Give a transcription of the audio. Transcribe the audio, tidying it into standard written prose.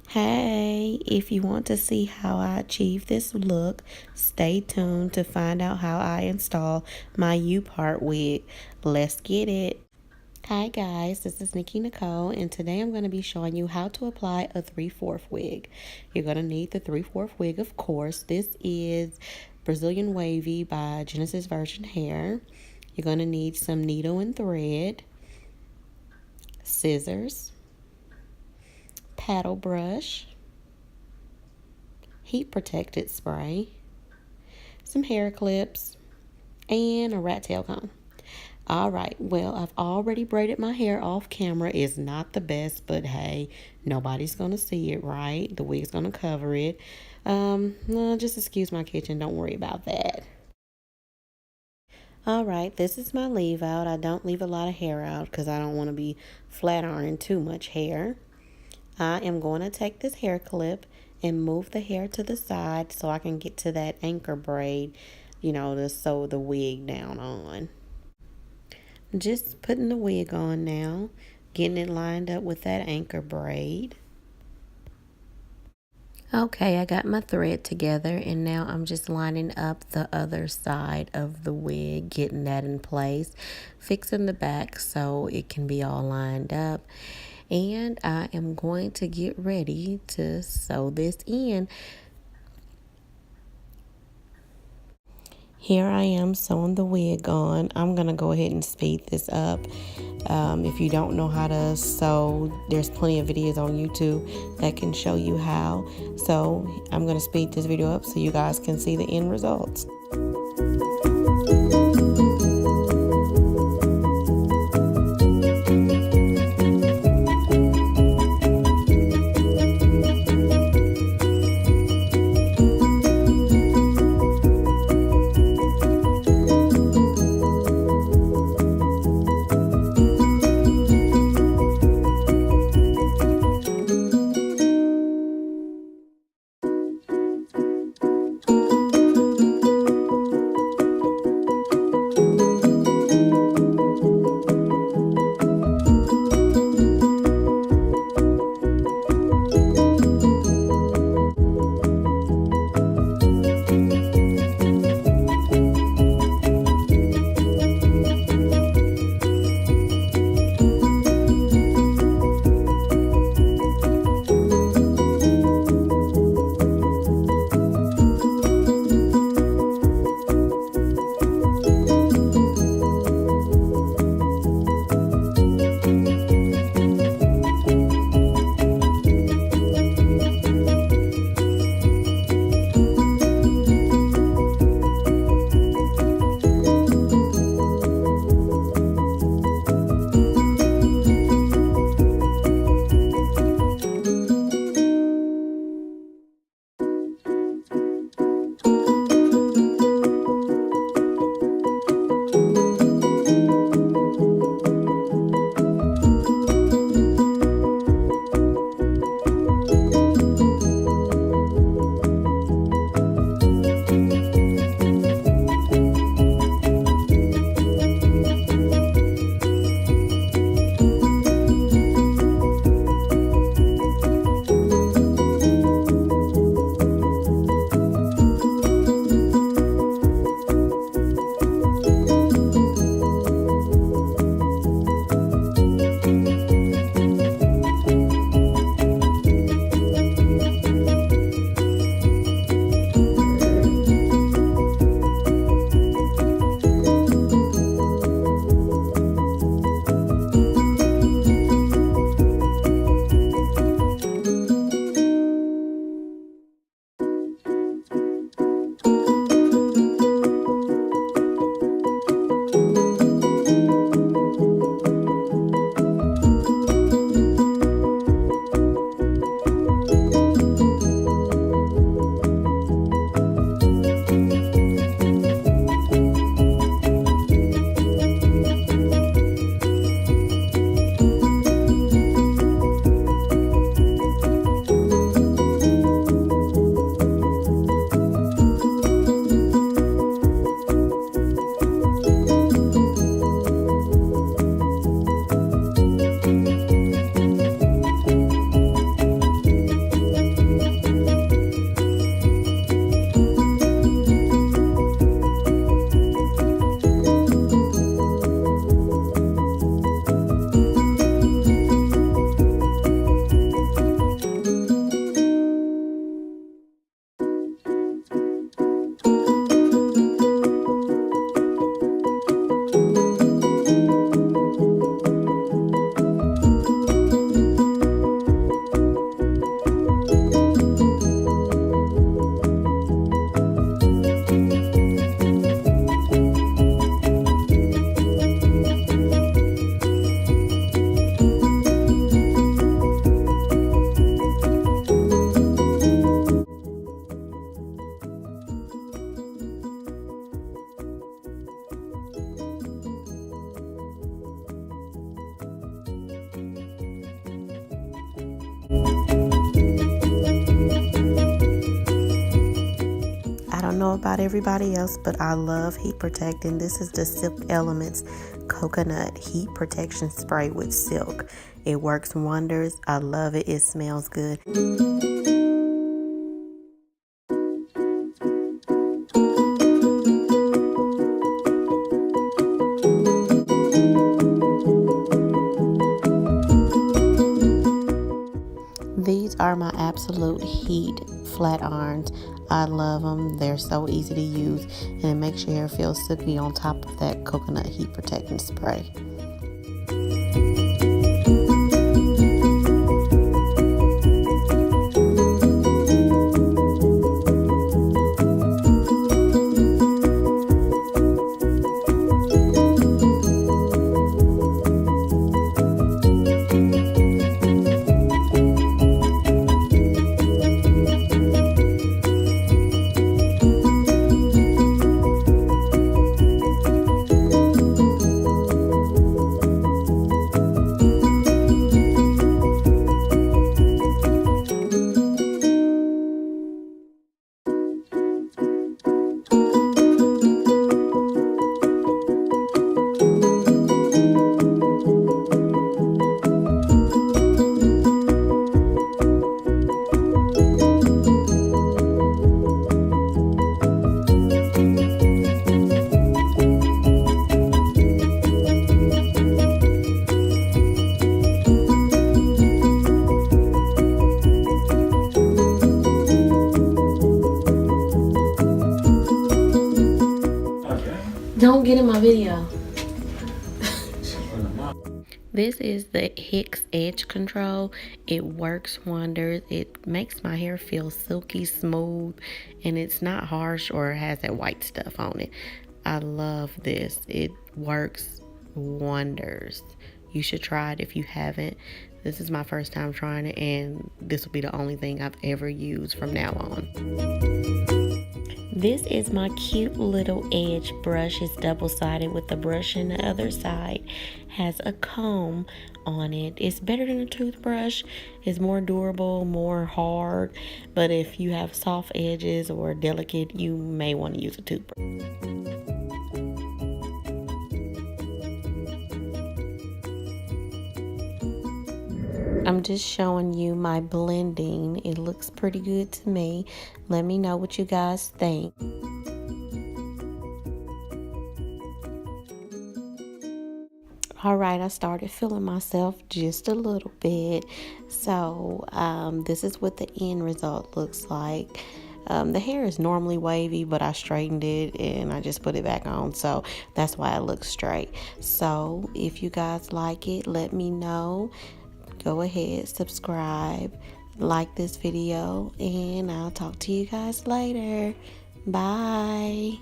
Hey, if you want to see how I achieve this look, stay tuned to find out how I install my U-part wig. Let's get it. Hi guys, this is Nikki Nicole, and today I'm going to be showing you how to apply a 3/4 wig. You're going to need the 3/4 wig, of course. This is Brazilian Wavy by Genesis Virgin Hair. You're going to need some needle and thread, scissors, paddle brush, heat protected spray, some hair clips, and a rat tail comb. All right, well, I've already braided my hair off camera. It's not the best, but hey, nobody's going to see it, right? The wig's going to cover it. No, just excuse my kitchen. Don't worry about that. All right, this is my leave out. I don't leave a lot of hair out because I don't want to be flat ironing too much hair. I am going to take this hair clip and move the hair to the side so I can get to that anchor braid, to sew the wig down on. Just putting the wig on now, getting it lined up with that anchor braid. Okay, I got my thread together and now I'm just lining up the other side of the wig, getting that in place, fixing the back so it can be all lined up. And I am going to get ready to sew this in. Here I am sewing the wig on. I'm going to go ahead and speed this up. If you don't know how to sew, there's plenty of videos on YouTube that can show you how. So I'm going to speed this video up so you guys can see the end results. know about everybody else, but I love heat protecting. This is the Silk Elements Coconut Heat Protection Spray with silk. It works wonders. I love it. It smells good. These are my absolute heat flat irons. I love them. They're so easy to use, and it makes your hair feel silky on top of that coconut heat protecting spray. Don't get in my video. This is the Hicks Edge Control. It works wonders. It makes my hair feel silky smooth, and it's not harsh or has that white stuff on it. I love this. It works wonders. You should try it if you haven't. This is my first time trying it, and this will be the only thing I've ever used from now on. This is my cute little edge brush. It's double-sided with the brush and the other side has a comb on it. It's better than a toothbrush. It's more durable, more hard. But if you have soft edges or delicate, you may want to use a toothbrush. I'm just showing you my blending. It looks pretty good to me. Let me know what you guys think. Alright, I started feeling myself just a little bit. So this is what the end result looks like. The hair is normally wavy, but I straightened it and I just put it back on, so that's why it looks straight. So if you guys like it, let me know. Go ahead, subscribe, like this video, and I'll talk to you guys later. Bye.